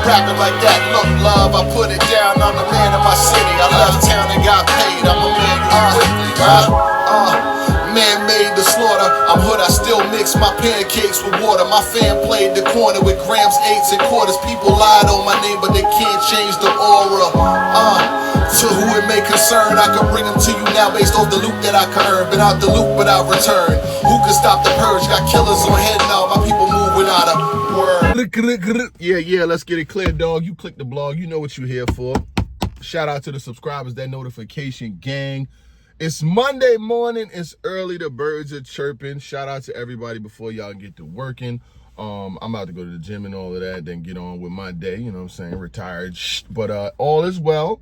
rapping like that. Look, love, I put it down. I'm the man of my city. I left town and got paid. I'm a man quickly. Man made the slaughter. I'm hood, I still mix my pancakes with water. My fam played the corner with grams, eights, and quarters. People lied on my name, but they can't change the aura. To who it may concern, I can bring them to you now based off the loot that I can earn. Been out the loop without return. Who can stop the purge? Got killers on head now. My people move without a word. Yeah, let's get it clear, dog. You click the blog, you know what you're here for. Shout out to the subscribers, that notification gang. It's Monday morning, it's early, the birds are chirping. Shout out to everybody before y'all get to working. I'm about to go to the gym and all of that, then get on with my day, you know what I'm saying, retired. But all is well.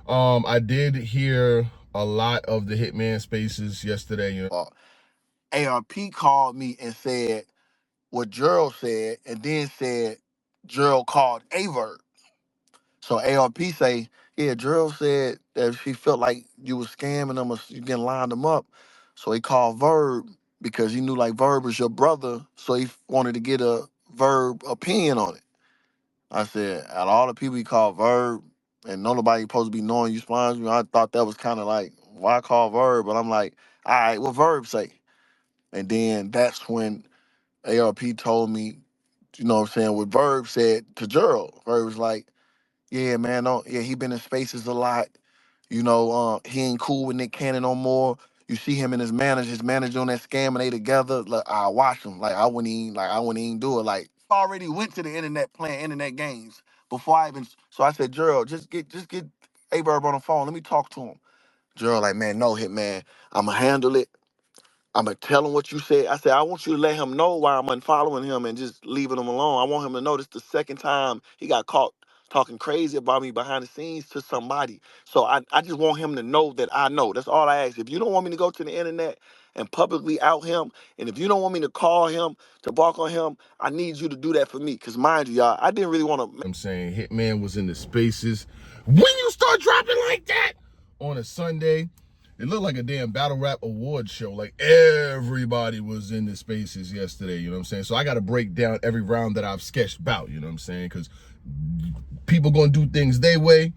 I did hear a lot of the Hitman Spaces yesterday. You know. ARP called me and said what Gerald said, and then said Gerald called Verb. So ARP say, yeah, Gerald said that she felt like you was scamming them or you getting lined them up. So he called Verb because he knew like Verb was your brother. So he wanted to get a Verb opinion on it. I said, out of all the people he called Verb, and nobody supposed to be knowing you sponsor me, I thought that was kind of like, why call Verb? But I'm like, all right, what Verb say? And then that's when ARP told me, you know what I'm saying, what Verb said to Gerald. Verb was like, yeah, man, he been in Spaces a lot. You know, he ain't cool with Nick Cannon no more. You see him and his manager on that scam and they together. Like, I watch him. Like I wouldn't even do it. Like already went to the internet playing internet games before I even. So I said, Gerald, just get Verb on the phone. Let me talk to him. Gerald, like, man, no, Hitman, I'ma handle it. I'm going to tell him what you said. I said, I want you to let him know why I'm unfollowing him and just leaving him alone. I want him to know this the second time he got caught talking crazy about me behind the scenes to somebody. So I just want him to know that I know. That's all I ask. If you don't want me to go to the internet and publicly out him, and if you don't want me to call him, to bark on him, I need you to do that for me. Because mind you, y'all, I didn't really want to... I'm saying Hitman was in the Spaces. When you start dropping like that on a Sunday... It looked like a damn battle rap award show. Like everybody was in the Spaces yesterday, you know what I'm saying? So I got to break down every round that I've sketched about, you know what I'm saying? Because people going to do things their way,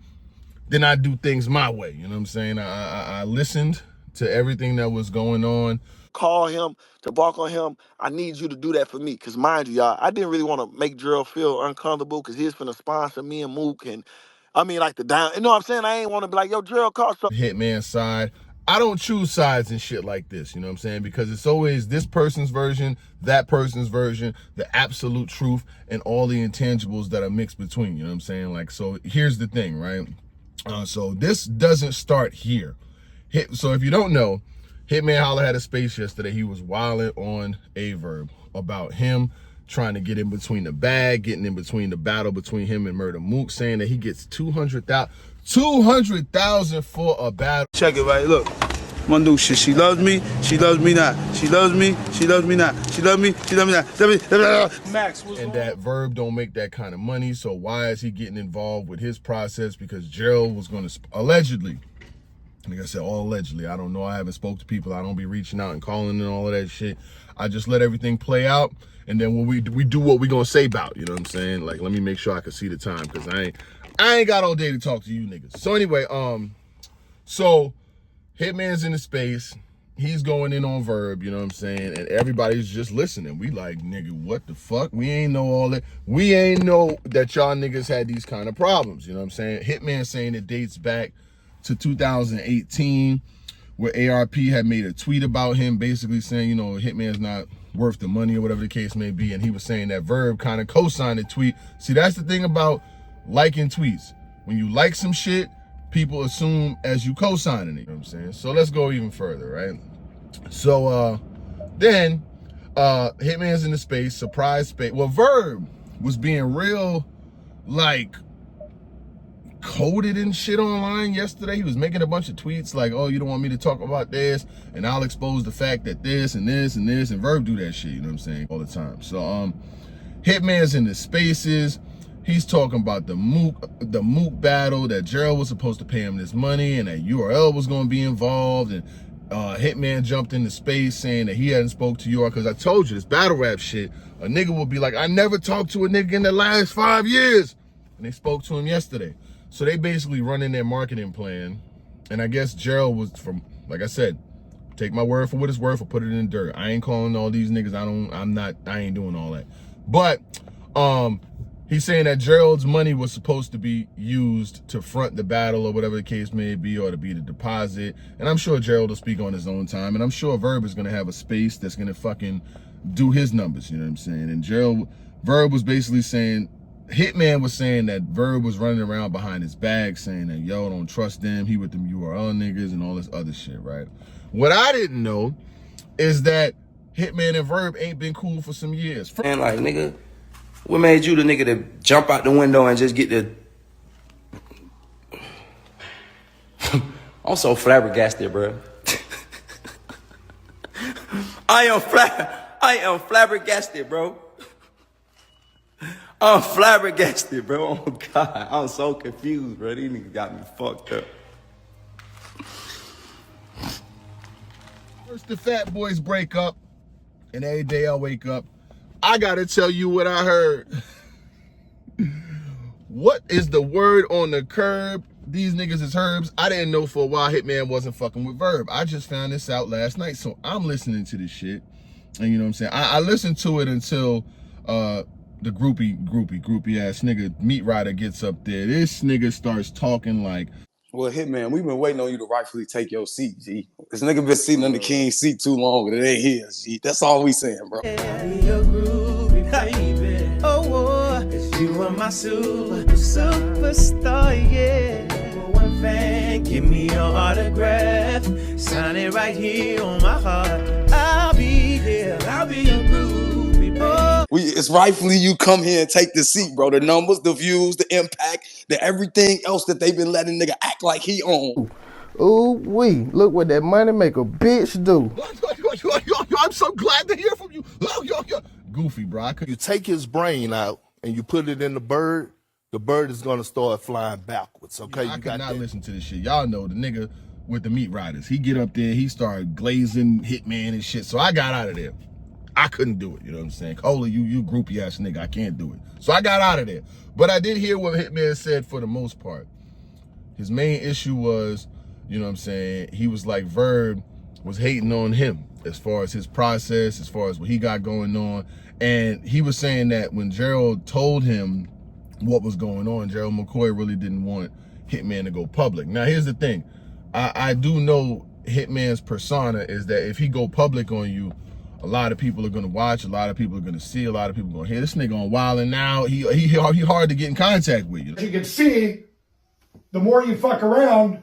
then I do things my way, you know what I'm saying? I listened to everything that was going on. Call him, to bark on him, I need you to do that for me. Because mind you, y'all, I didn't really want to make Gerald feel uncomfortable because he's finna sponsor me and Mook and I mean, like the down, you know what I'm saying? I ain't want to be like, yo, Gerald, call some Hitman side. I don't choose sides and shit like this, you know what I'm saying? Because it's always this person's version, that person's version, the absolute truth, and all the intangibles that are mixed between, you know what I'm saying? Like, so here's the thing, right? So this doesn't start here. So if you don't know, Hitman Holla had a space yesterday. He was wilding on Verb about him trying to get in between the bag, getting in between the battle between him and Murda Mook, saying that he gets 200,000 for a battle. Check it right, look. I'm gonna do shit. She loves me not. She loves me not. She loves me not. She loves me not. Max was and that Verb don't make that kind of money, so why is he getting involved with his process? Because Gerald was gonna allegedly, like I said, all allegedly. I don't know. I haven't spoke to people. I don't be reaching out and calling and all of that shit. I just let everything play out, and then when we do what we gonna say about, you know what I'm saying? Like, let me make sure I can see the time, because I ain't got all day to talk to you niggas. So anyway, so Hitman's in the space. He's going in on Verb, you know what I'm saying? And everybody's just listening. We like, nigga, what the fuck? We ain't know all that. We ain't know that y'all niggas had these kind of problems, you know what I'm saying? Hitman saying it dates back to 2018, where ARP had made a tweet about him, basically saying, you know, Hitman's not worth the money or whatever the case may be. And he was saying that Verb kind of co-signed the tweet. See, that's the thing about liking tweets. When you like some shit, people assume as you co-signing it, you know what I'm saying? So let's go even further, right? So then Hitman's in the space, surprise space. Well, Verb was being real, like, coded and shit online yesterday. He was making a bunch of tweets like, oh, you don't want me to talk about this, and I'll expose the fact that this and this and this, and Verb do that shit, you know what I'm saying, all the time. So Hitman's in the Spaces. He's talking about the Mook battle, that Gerald was supposed to pay him this money and that URL was going to be involved. And Hitman jumped into space saying that he hadn't spoke to URL. Because I told you, this battle rap shit, a nigga will be like, I never talked to a nigga in the last 5 years. and they spoke to him yesterday. So they basically running their marketing plan, and I guess Gerald was from, like I said, take my word for what it's worth or put it in the dirt. I ain't calling all these niggas. I ain't doing all that. But he's saying that Gerald's money was supposed to be used to front the battle or whatever the case may be, or to be the deposit. And I'm sure Gerald will speak on his own time. And I'm sure Verb is going to have a space that's going to fucking do his numbers. You know what I'm saying? And Verb was basically saying, Hitman was saying that Verb was running around behind his back saying that, yo, don't trust them. He with them URL niggas and all this other shit, right? What I didn't know is that Hitman and Verb ain't been cool for some years. And like, nigga, what made you the nigga to jump out the window and just get the... I'm so flabbergasted, bro. I am flabbergasted, bro. I'm flabbergasted, bro. Oh, God. I'm so confused, bro. These niggas got me fucked up. First the Fat Boys break up, and every day I wake up, I gotta tell you what I heard. What is the word on the curb? These niggas is herbs. I didn't know for a while Hitman wasn't fucking with Verb. I just found this out last night, so I'm listening to this shit. And you know what I'm saying? I listened to it until the groupie ass nigga Meat Rider gets up there. This nigga starts talking like, Well, Hitman, we've been waiting on you to rightfully take your seat, G. This nigga been sitting on the king's seat too long, and it ain't his, G. That's all we saying, bro. You are my superstar, yeah. One fan, give me your autograph. Sign it right here on my heart. I'll be here. I'll be your groovy, boy. It's rightfully you come here and take the seat, bro. The numbers, the views, the impact, the everything else that they've been letting nigga act like he on. Ooh-wee, look what that money make a bitch do. I'm so glad to hear from you. Goofy, bro. You take his brain out and you put it in the bird is gonna start flying backwards, okay? I could not listen to this shit. Y'all know the nigga with the Meat Riders. He get up there, he started glazing Hitman and shit, so I got out of there. I couldn't do it, you know what I'm saying? Holla, you groupie ass nigga, I can't do it. So I got out of there. But I did hear what Hitman said for the most part. His main issue was, you know what I'm saying, he was like Verb was hating on him as far as his process, as far as what he got going on. And he was saying that when Gerald told him what was going on, Gerald McCoy really didn't want Hitman to go public. Now, here's the thing. I do know Hitman's persona is that if he go public on you, a lot of people are gonna watch, a lot of people are gonna see, a lot of people are gonna hear this nigga on Wild, and now he hard to get in contact with. You know? As you can see, the more you fuck around,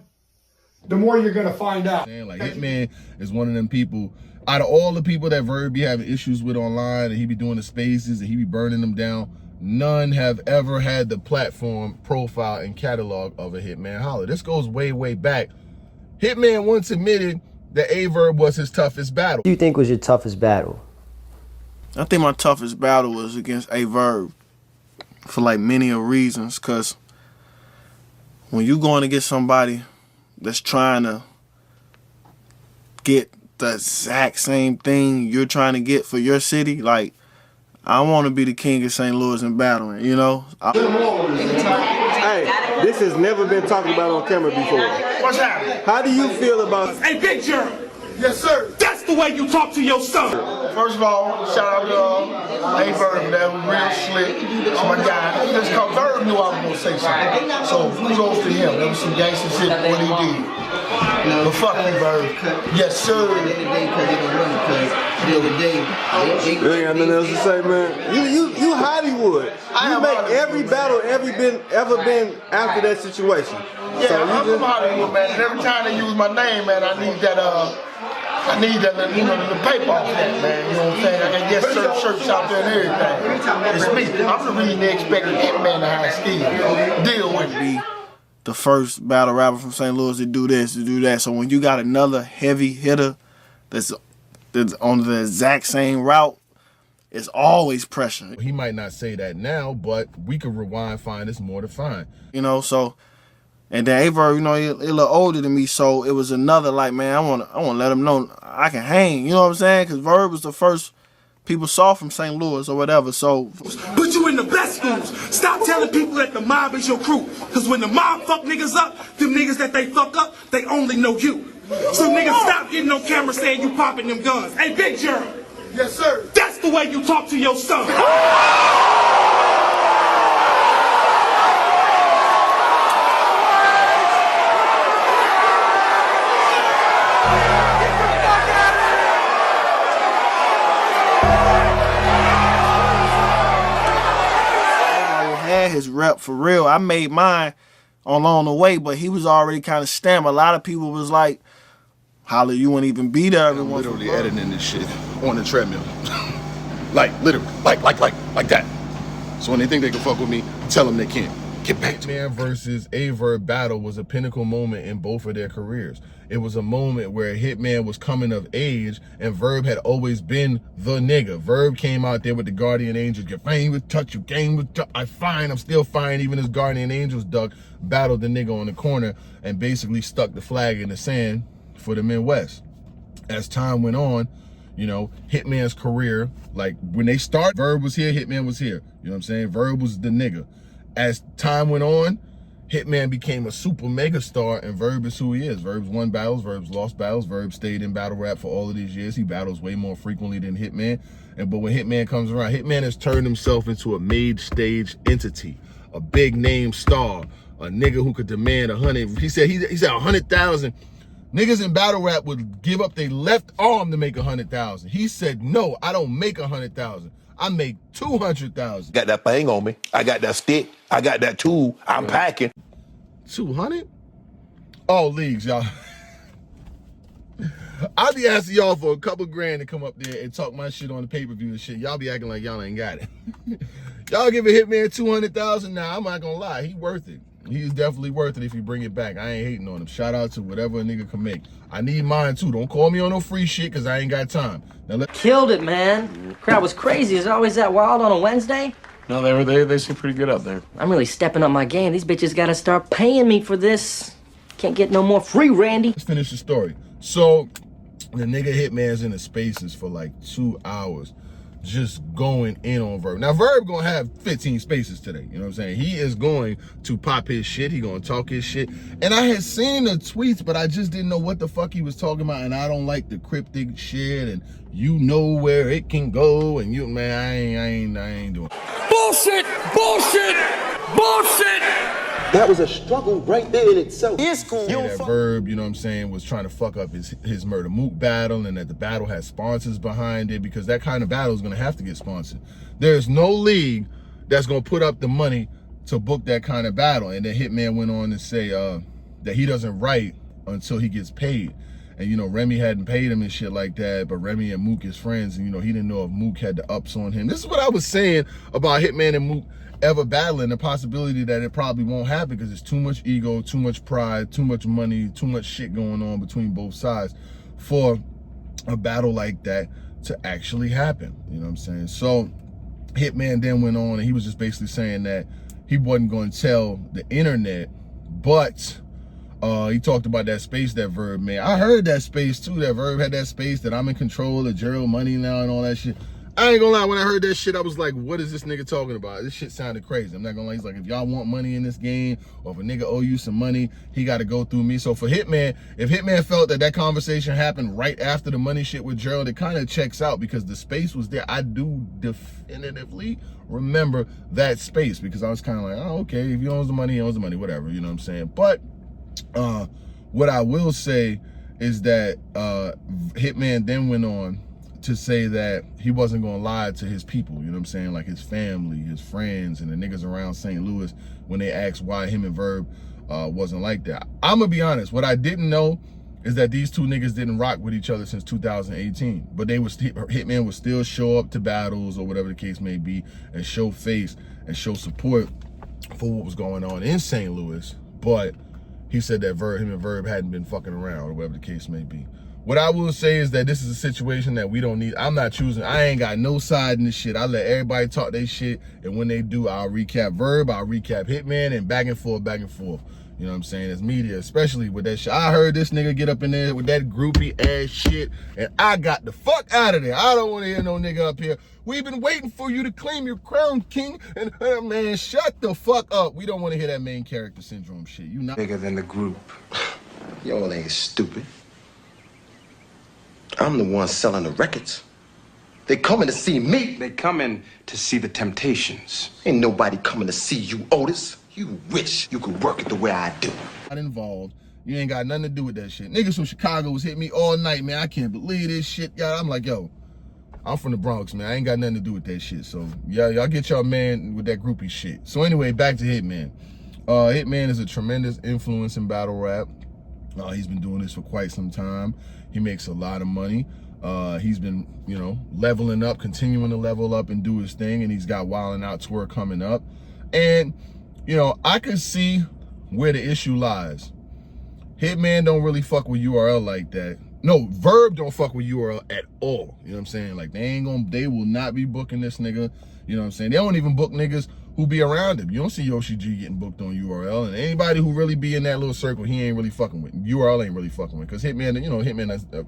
the more you're gonna find out. Like Hitman is one of them people, out of all the people that Verb be having issues with online, and he be doing the spaces and he be burning them down, none have ever had the platform, profile, and catalog of a Hitman Holla. This goes way, way back. Hitman once admitted that A-Verb was his toughest battle. What do you think was your toughest battle? I think my toughest battle was against A-Verb for like many reasons, because when you going to get somebody that's trying to get the exact same thing you're trying to get for your city, like, I want to be the king of St. Louis and battling, you know? Hey, this has never been talked about on camera before. What's happening? How do you feel about... Hey, Big Gerald. Yes, sir. That's the way you talk to your son. First of all, shout out to A-Verb, that was real slick. That's my guy. Just cause Verb knew I was gonna say something. So kudos to him. That was some gangster shit what he did. But fuck me, Verb. Yes, sir. You ain't got nothing else to say, man. You Hollywood. You make every battle ever been after that situation. Yeah, so I'm from Hollywood, man. And every time they use my name, man, I need that, you know, the paper off that, man. You know what I'm saying? I can get shirts out there and everything. It's me. I'm the reason they expect Hitman to have skill. Deal with me. The first battle rapper from St. Louis to do this, to do that. So when you got another heavy hitter that's on the exact same route, it's always pressure. He might not say that now, but we could rewind, find this more to find. You know, so, and then A-Verb, you know, he a little older than me, so it was another, like, man, I want to let him know I can hang, you know what I'm saying? Because Verb was the first people saw from St. Louis or whatever. So Put you in the best schools. Stop telling people that the mob is your crew. Cause when the mob fuck niggas up, them niggas that they fuck up, they only know you. So niggas stop getting on camera saying you popping them guns. Hey, Big Gerald. Yes, sir. That's the way you talk to your son. Had his rep for real. I made mine along the way, but he was already kind of stamped. A lot of people was like, Holla, you wouldn't even be there. I'm literally editing this shit on the treadmill. Like, literally, like that. So when they think they can fuck with me, tell them they can't. Get back to me. Hitman versus a Verb battle was a pinnacle moment in both of their careers. It was a moment where Hitman was coming of age and Verb had always been the nigga. Verb came out there with the Guardian Angels. Your fame with touch, your game with touch. I'm still fine. Even as Guardian Angels duck, battled the nigga on the corner and basically stuck the flag in the sand for the Midwest. As time went on, you know, Hitman's career, like when they start, Verb was here, Hitman was here. You know what I'm saying? Verb was the nigga. As time went on, Hitman became a super mega star, and Verb is who he is. Verb's won battles, Verb's lost battles. Verb stayed in battle rap for all of these years. He battles way more frequently than Hitman. But when Hitman comes around, Hitman has turned himself into a made stage entity, a big name star, a nigga who could demand 100. He said 100,000. Niggas in battle rap would give up their left arm to make 100,000. He said, no, I don't make 100,000. I make 200,000. Got that thing on me. I got that stick. I got that tool. I'm packing. 200? All leagues, y'all. I'll be asking y'all for a couple grand to come up there and talk my shit on the pay-per-view and shit. Y'all be acting like y'all ain't got it. Y'all give a Hitman 200,000 now. I'm not gonna lie, he worth it. He's definitely worth it if you bring it back. I ain't hating on him. Shout out to whatever a nigga can make. I need mine too. Don't call me on no free shit because I ain't got time. Now Killed it, man. The crowd was crazy. Is it always that wild on a Wednesday? No, they seem pretty good out there. I'm really stepping up my game. These bitches gotta start paying me for this. Can't get no more free, Randy. Let's finish the story. So the nigga Hitman's in the Spaces for like 2 hours, just going in on Verb. Now Verb gonna have 15 spaces today, you know what I'm saying? He is going to pop his shit, he gonna talk his shit. And I had seen the tweets, but I just didn't know what the fuck he was talking about, and I don't like the cryptic shit, and you know where it can go, and you, man, I ain't doing it. Bullshit! Bullshit! Bullshit! That was a struggle right there in itself. It's cool. That Verb, you know what I'm saying, was trying to fuck up his Murda Mook battle, and that the battle had sponsors behind it, because that kind of battle is gonna have to get sponsored. There's no league that's gonna put up the money to book that kind of battle. And then Hitman went on to say that he doesn't write until he gets paid. And you know, Remy hadn't paid him and shit like that, but Remy and Mook is friends, and you know, he didn't know if Mook had the ups on him. This is what I was saying about Hitman and Mook ever battling, the possibility that it probably won't happen because it's too much ego, too much pride, too much money, too much shit going on between both sides for a battle like that to actually happen. You know what I'm saying? So Hitman then went on and he was just basically saying that he wasn't going to tell the internet, but he talked about that space that Verb made. I heard that space too, that Verb had that space, that I'm in control of Gerald money now and all that shit. I ain't gonna lie, when I heard that shit, I was like, what is this nigga talking about? This shit sounded crazy. I'm not gonna lie. He's like, if y'all want money in this game, or if a nigga owe you some money, he gotta go through me. So for Hitman, if Hitman felt that that conversation happened right after the money shit with Gerald, it kind of checks out because the space was there. I do definitively remember that space because I was kind of like, oh, okay, if he owns the money, he owns the money, whatever, you know what I'm saying? But what I will say is that Hitman then went on to say that he wasn't gonna lie to his people, you know what I'm saying? Like his family, his friends, and the niggas around St. Louis when they asked why him and Verb wasn't like that. I'm gonna be honest, what I didn't know is that these two niggas didn't rock with each other since 2018, but Hitman would still show up to battles or whatever the case may be and show face and show support for what was going on in St. Louis, but he said that him and Verb hadn't been fucking around or whatever the case may be. What I will say is that this is a situation that we don't need. I'm not choosing. I ain't got no side in this shit. I let everybody talk their shit, and when they do, I'll recap Verb, I'll recap Hitman, and back and forth, back and forth. You know what I'm saying? As media, especially with that shit. I heard this nigga get up in there with that groupie ass shit, and I got the fuck out of there. I don't want to hear no nigga up here. We've been waiting for you to claim your crown, king. And man, shut the fuck up. We don't want to hear that main character syndrome shit. You not bigger than the group. Y'all ain't stupid. I'm the one selling the records. They coming to see me. They coming to see the Temptations. Ain't nobody coming to see you, Otis. You wish you could work it the way I do. Not involved. You ain't got nothing to do with that shit. Niggas from Chicago was hitting me all night, man. I can't believe this shit, y'all. I'm like, yo, I'm from the Bronx, man. I ain't got nothing to do with that shit. So, yeah, y'all get y'all man with that groupie shit. So anyway, back to Hitman. Hitman is a tremendous influence in battle rap. He's been doing this for quite some time. He makes a lot of money. He's been, you know, leveling up, continuing to level up and do his thing, and he's got Wild 'N Out tour coming up. And, you know, I can see where the issue lies. Hitman don't really fuck with URL like that. No, Verb don't fuck with URL at all. You know what I'm saying? Like, they will not be booking this nigga. You know what I'm saying? They don't even book niggas who be around him. You don't see Yoshi G getting booked on URL, and anybody who really be in that little circle, he ain't really fucking with. URL ain't really fucking with, because Hitman, you know, Hitman,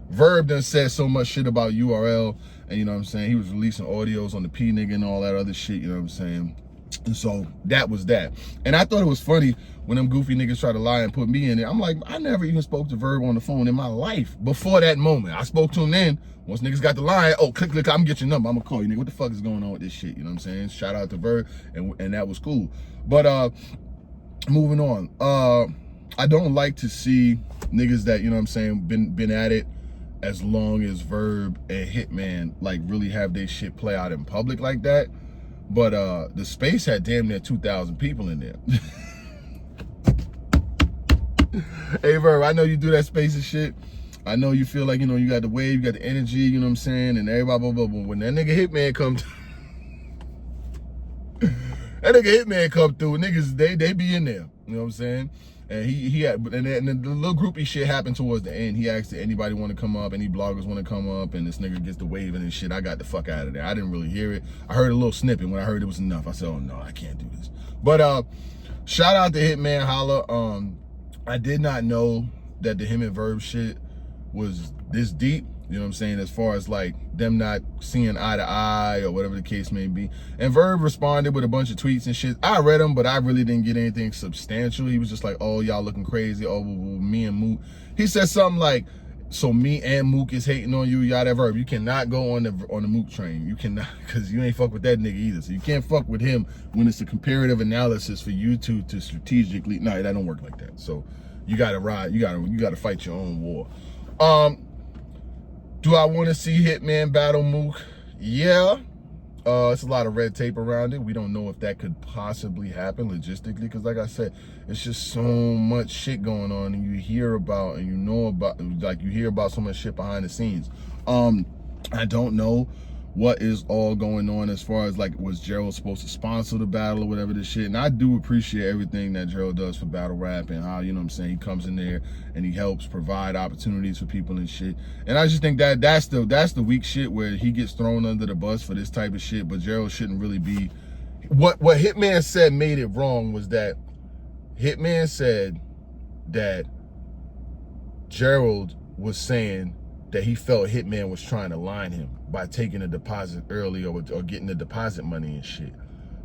Verb done said so much shit about URL, and you know what I'm saying, he was releasing audios on the P nigga and all that other shit, you know what I'm saying? And so that was that. And I thought it was funny when them goofy niggas try to lie and put me in there. I'm like, I never even spoke to Verb on the phone in my life before that moment. I spoke to him then. Once niggas got the line, oh, click, I'm gonna get your number. I'm gonna call you, nigga. What the fuck is going on with this shit? You know what I'm saying? Shout out to Verb, and that was cool. But moving on. I don't like to see niggas that, you know what I'm saying, been at it as long as Verb and Hitman, like, really have their shit play out in public like that. But the space had damn near 2,000 people in there. Hey Verb, I know you do that space and shit. I know you feel like, you know, you got the wave, you got the energy, you know what I'm saying, and everybody, blah, blah, blah. When that nigga Hitman come through, niggas, they be in there, you know what I'm saying? And he had, and the little groupie shit happened towards the end. He asked if anybody want to come up, any bloggers want to come up, and this nigga gets the waving and shit. I got the fuck out of there. I didn't really hear it. I heard a little snippet. When I heard it was enough, I said, oh no, I can't do this. But shout out to Hitman, Holla. I did not know that the him and Verb shit was this deep. You know what I'm saying? As far as like them not seeing eye to eye or whatever the case may be. And Verb responded with a bunch of tweets and shit. I read them, but I really didn't get anything substantial. He was just like, oh, y'all looking crazy. Oh, me and Mook. He said something like, so me and Mook is hating on you, y'all. That Verb. You cannot go on the Mook train. You cannot, because you ain't fuck with that nigga either. So you can't fuck with him when it's a comparative analysis for you two to strategically. No, that don't work like that. So you gotta ride. You gotta fight your own war. Do I want to see Hitman battle Mook? Yeah. It's a lot of red tape around it. We don't know if that could possibly happen logistically, because like I said, it's just so much shit going on, and you hear about, and you know about, like, you hear about so much shit behind the scenes. I don't know what is all going on as far as, like, was Gerald supposed to sponsor the battle or whatever this shit. And I do appreciate everything that Gerald does for battle rap, and how, you know what I'm saying, he comes in there and he helps provide opportunities for people and shit. And I just think that that's the weak shit, where he gets thrown under the bus for this type of shit. But Gerald shouldn't really be. What Hitman said made it wrong was that Hitman said that Gerald was saying that he felt Hitman was trying to line him by taking a deposit early or getting the deposit money and shit.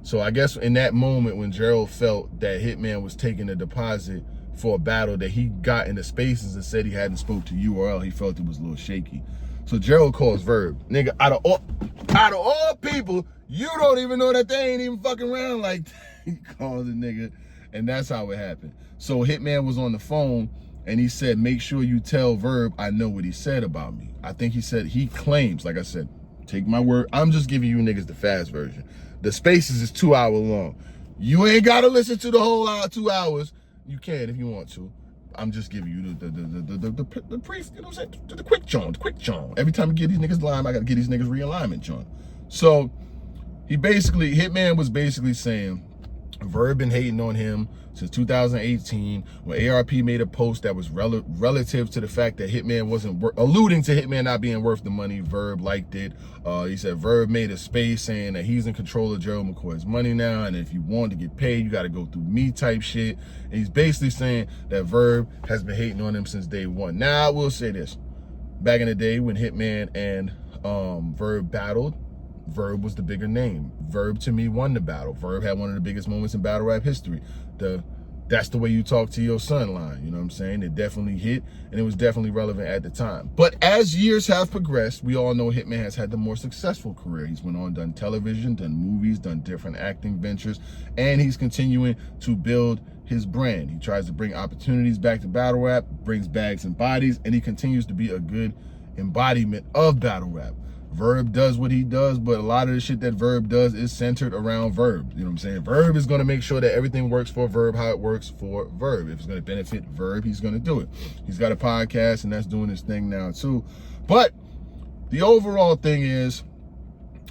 So I guess in that moment when Gerald felt that Hitman was taking a deposit for a battle that he got in the spaces and said he hadn't spoke to URL, he felt it was a little shaky. So Gerald calls Verb. Nigga, out of all people, you don't even know that they ain't even fucking around like that. He calls the nigga, and that's how it happened. So Hitman was on the phone, and he said, make sure you tell Verb I know what he said about me. I think he said, he claims, like I said, take my word. I'm just giving you niggas the fast version. The Spaces is 2 hours long. You ain't got to listen to the whole hour, 2 hours. You can if you want to. I'm just giving you the brief, you know what I'm saying? The quick John. Every time you get these niggas line, I got to get these niggas realignment, John. So Hitman was basically saying, Verb been hating on him since 2018 when ARP made a post that was relative to the fact that Hitman wasn't alluding to Hitman not being worth the money. Verb liked it. He said Verb made a space saying that he's in control of Gerald McCoy's money now, and if you want to get paid, you got to go through me type shit. And he's basically saying that Verb has been hating on him since day one. Now I will say this: back in the day when Hitman and Verb battled, Verb was the bigger name. Verb to me won the battle. Verb had one of the biggest moments in battle rap history. That's the way you talk to your son line, you know what I'm saying? It definitely hit, and it was definitely relevant at the time. But as years have progressed, we all know Hitman has had the more successful career. He's went on, done television, done movies, done different acting ventures, and he's continuing to build his brand. He tries to bring opportunities back to battle rap, brings bags and bodies, and he continues to be a good embodiment of battle rap. Verb does what he does, but a lot of the shit that Verb does is centered around Verb. You know what I'm saying? Verb is going to make sure that everything works for Verb how it works for Verb. If it's going to benefit Verb, he's going to do it. He's got a podcast, and that's doing his thing now too. But the overall thing is,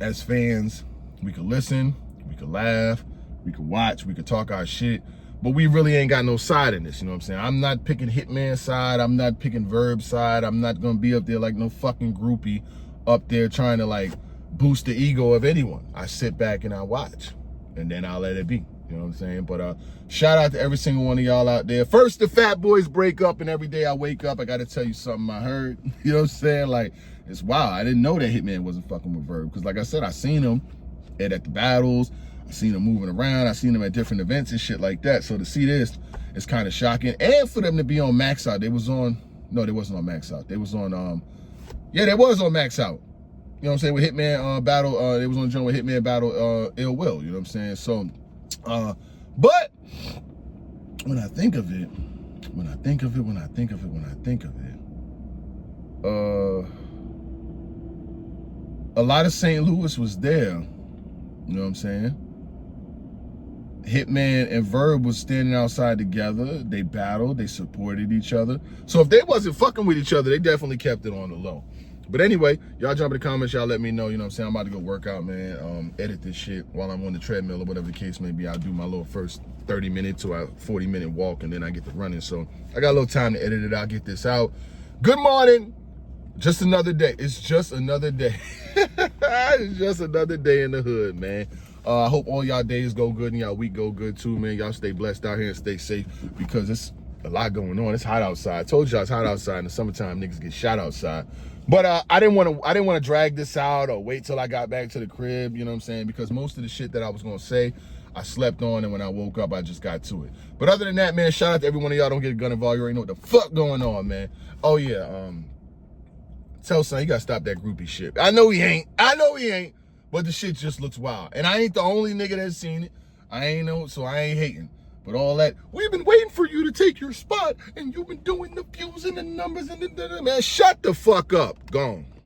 as fans, we could listen, we could laugh, we could watch, we could talk our shit, but we really ain't got no side in this, you know what I'm saying? I'm not picking Hitman's side, I'm not picking Verb's side, I'm not going to be up there like no fucking groupie up there trying to like boost the ego of anyone. I sit back and I watch, and then I'll let it be. You know what I'm saying? But shout out to every single one of y'all out there. First, the Fat Boys break up, and every day I wake up, I got to tell you something I heard. You know what I'm saying? Like, it's wild. I didn't know that Hitman wasn't fucking with Verb, because like I said, I seen him at the battles. I seen him moving around. I seen him at different events and shit like that. So to see this is kind of shocking. And for them to be on Max Out, they was on, no, they wasn't on Max Out. They was on, yeah, they was on Max Out. You know what I'm saying? With Hitman battle, they was on the joint with Hitman battle Ill Will. You know what I'm saying? So, but when I think of it, a lot of St. Louis was there. You know what I'm saying? Hitman and Verb was standing outside together. They battled. They supported each other. So if they wasn't fucking with each other, they definitely kept it on the low. But anyway, y'all jump in the comments. Y'all let me know. You know what I'm saying? I'm about to go work out, man. Edit this shit while I'm on the treadmill or whatever the case may be. I'll do my little first 30-minute to a 40-minute walk, and then I get to running. So I got a little time to edit it out, get this out. Good morning. Just another day. It's just another day. It's just another day in the hood, man. I hope all y'all days go good and y'all week go good too, man. Y'all stay blessed out here and stay safe, because it's a lot going on. It's hot outside. I told y'all it's hot outside. In the summertime, niggas get shot outside. But I didn't want to drag this out or wait till I got back to the crib, you know what I'm saying? Because most of the shit that I was gonna say, I slept on, and when I woke up, I just got to it. But other than that, man, shout out to every one of y'all. Don't get a gun involved. You already know what the fuck going on, man. Oh yeah, tell son, you gotta stop that groupie shit. I know he ain't. But the shit just looks wild. And I ain't the only nigga that's seen it. I ain't know, so I ain't hating. But all that, we've been waiting for you to take your spot, and you've been doing the views and the numbers and the man, shut the fuck up. Gone.